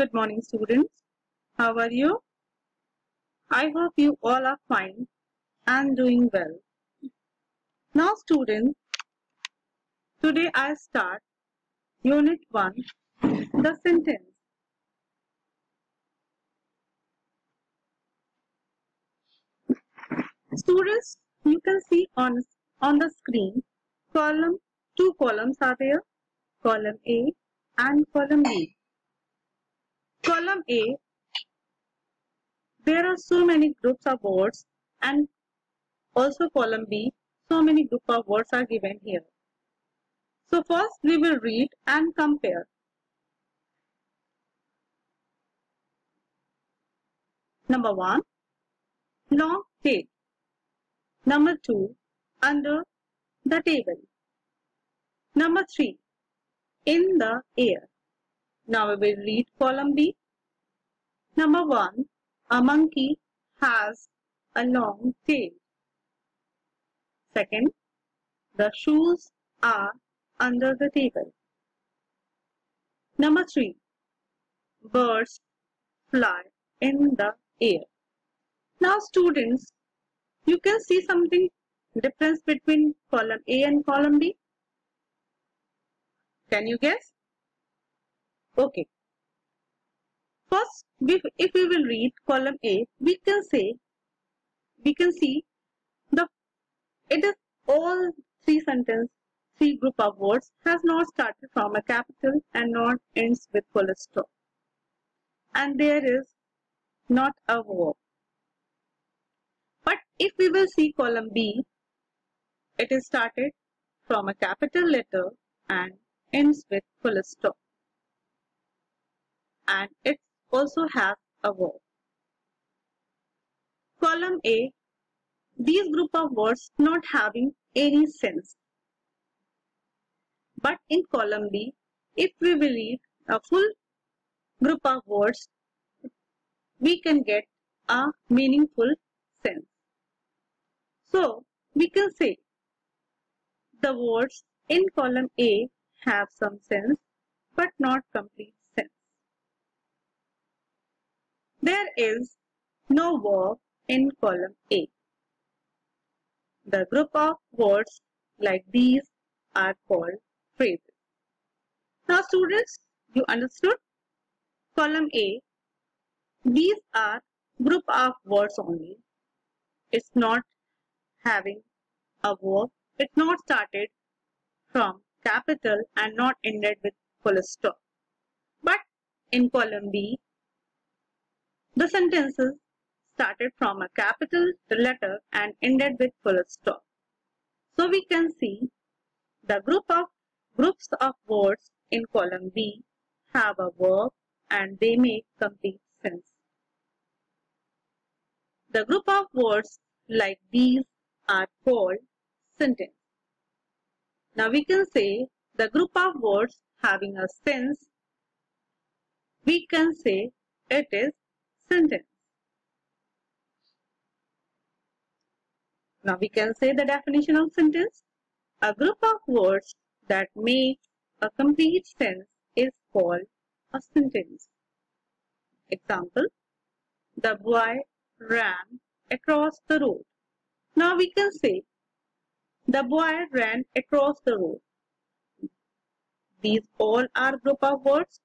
Good morning, students. How are you? I hope you all are fine and doing well. Now, students, today I start Unit 1, the sentence. Students, you can see on the screen, two columns are there, column A and column B. Column A, there are so many groups of words, and also column B, so many group of words are given here. So first we will read and compare. Number 1, long tail. Number 2, under the table. Number 3, in the air. Now we will read column B. Number 1, a monkey has a long tail. Second, the shoes are under the table. Number 3, birds fly in the air. Now students, you can see something difference between column A and column B. Can you guess? Okay. First, if we will read column A, we can see it is all three group of words has not started from a capital and not ends with full stop. And there is not a verb. But if we will see column B, it is started from a capital letter and ends with full stop. And it also has a verb. Column A, these group of words not having any sense. But in column B, if we will read a full group of words, we can get a meaningful sense. So, we can say the words in column A have some sense but not complete sense. There is no verb in column A. The group of words like these are called phrases. Now students, you understood? Column A, these are group of words only. It's not having a verb. It's not started from capital and not ended with full stop. But in column B, the sentences started from a capital letter and ended with full stop. So we can see the groups of words in column B have a verb and they make complete sense. The group of words like these are called sentence. Now we can say the group of words having a sense, we can say it is sentence. Now we can say the definition of sentence. A group of words that make a complete sense is called a sentence. Example, the boy ran across the road. Now we can say the boy ran across the road. These all are group of words.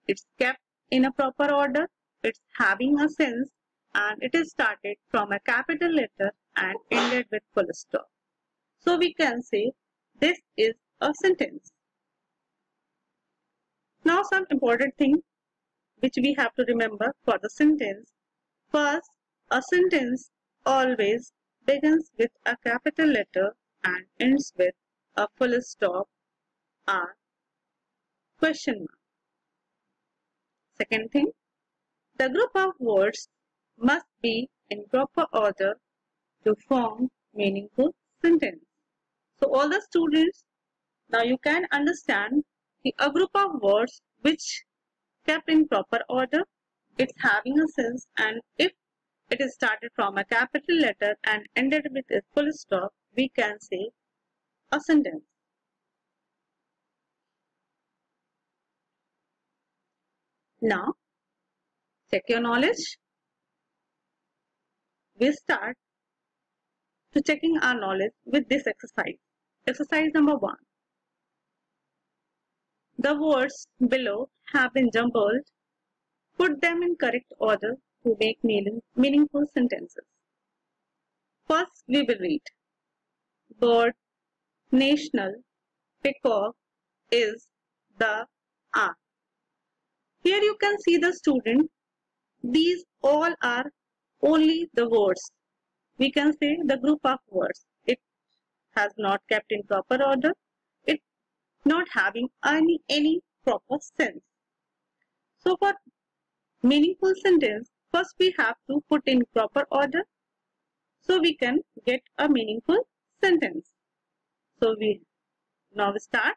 It's kept in a proper order. It's having a sense and it is started from a capital letter and ended with full stop. So we can say this is a sentence. Now some important things which we have to remember for the sentence. First, a sentence always begins with a capital letter and ends with a full stop or question mark. Second thing, the group of words must be in proper order to form meaningful sentence. So all the students, now you can understand a group of words which kept in proper order, it's having a sense, and if it is started from a capital letter and ended with a full stop, we can say a sentence. Now, Check your knowledge. We start to checking our knowledge with this exercise. Exercise number 1. The words below have been jumbled. Put them in correct order to make meaningful sentences. First, we will read. Bird, national, peacock is the art. Here you can see the student. These all are only the words. We can say the group of words. It has not kept in proper order. It not having any proper sense. So for meaningful sentence, first we have to put in proper order so we can get a meaningful sentence. So we now start.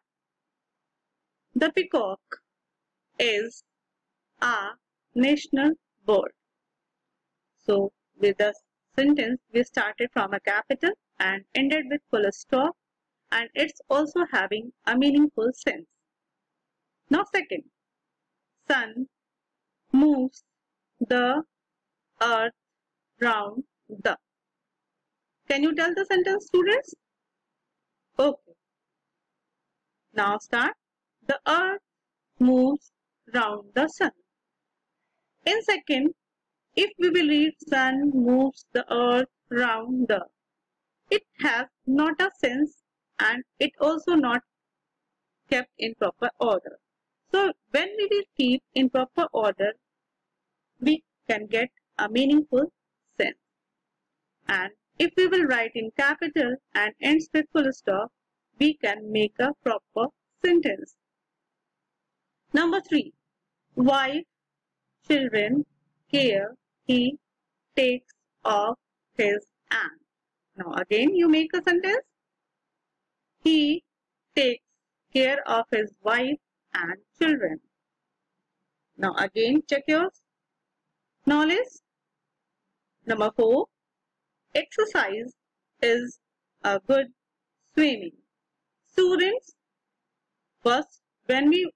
The peacock is a national bird. So with the sentence we started from a capital and ended with full stop, and it's also having a meaningful sense. Now second, sun moves the earth round the. Can you tell the sentence, students? Okay. Now start. The earth moves round the sun. In second, if we will read sun moves the earth round the, it has not a sense and it also not kept in proper order. So when we will keep in proper order, we can get a meaningful sense. And if we will write in capital and ends with full stop, we can make a proper sentence. Number 3. Wife, children, care, he takes of his aunt. Now again you make a sentence. He takes care of his wife and children. Now again check your knowledge. Number 4. Exercise is a good swimming. Students, first when we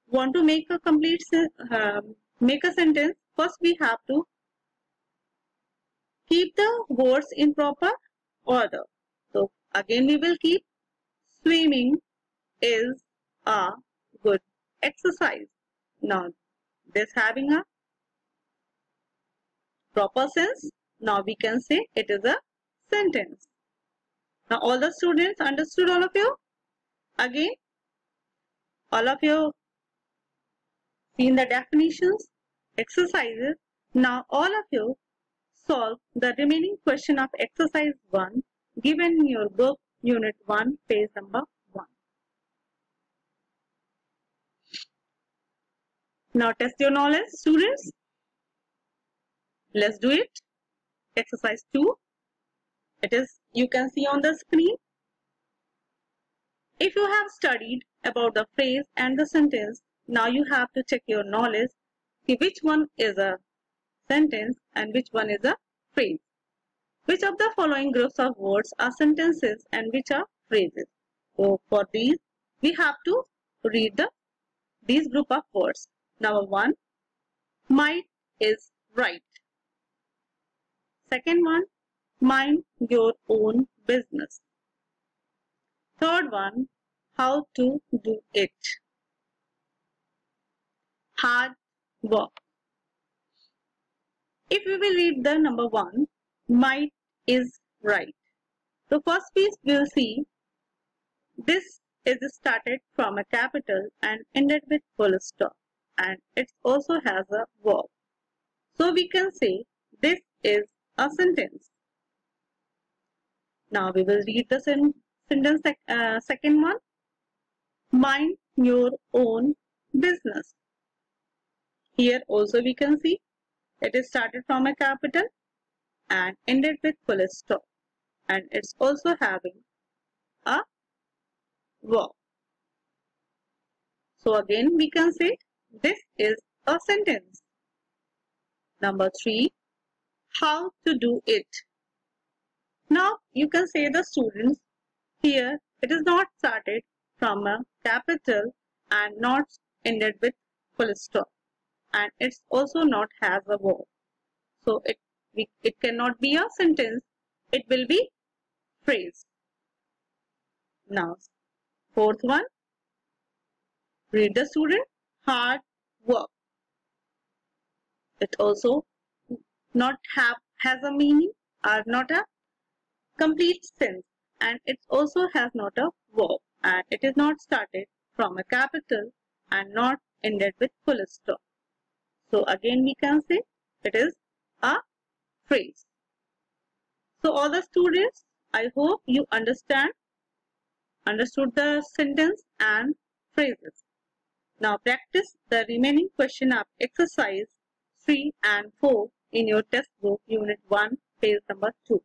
want to make a complete make a sentence, first we have to keep the words in proper order. So again we will keep swimming is a good exercise. Now this having a proper sense. Now we can say it is a sentence. Now all the students understood, all of you? Again, all of you seen the definitions, exercises. Now all of you solve the remaining question of exercise 1 given in your book unit 1 page number 1. Now test your knowledge, students. Let's do it. Exercise 2. It is, you can see on the screen. If you have studied about the phrase and the sentence, now you have to check your knowledge. See which one is a sentence and which one is a phrase. Which of the following groups of words are sentences and which are phrases? So for these, we have to read these group of words. Number 1, might is right. Second one, mind your own business. Third one, how to do it. Hard work. If we will read the number 1, might is right. So first piece we will see this is started from a capital and ended with full stop, and it also has a verb. So we can say this is a sentence. Now we will read the sentence second one. Mind your own business. Here also we can see it is started from a capital and ended with full stop, and it's also having a verb. So again we can say this is a sentence. Number 3, how to do it. Now you can say the students, here it is not started from a capital and not ended with full stop. and it's also not has a verb. So it cannot be a sentence. It will be phrase. Now, fourth one, read the student, hard work. It also not has a meaning or not a complete sense, and it also has not a verb, and it is not started from a capital and not ended with full stop. So again we can say it is a phrase. So all the students, I hope you understood the sentence and phrases. Now practice the remaining question of exercise 3 and 4 in your textbook unit 1 page number 2.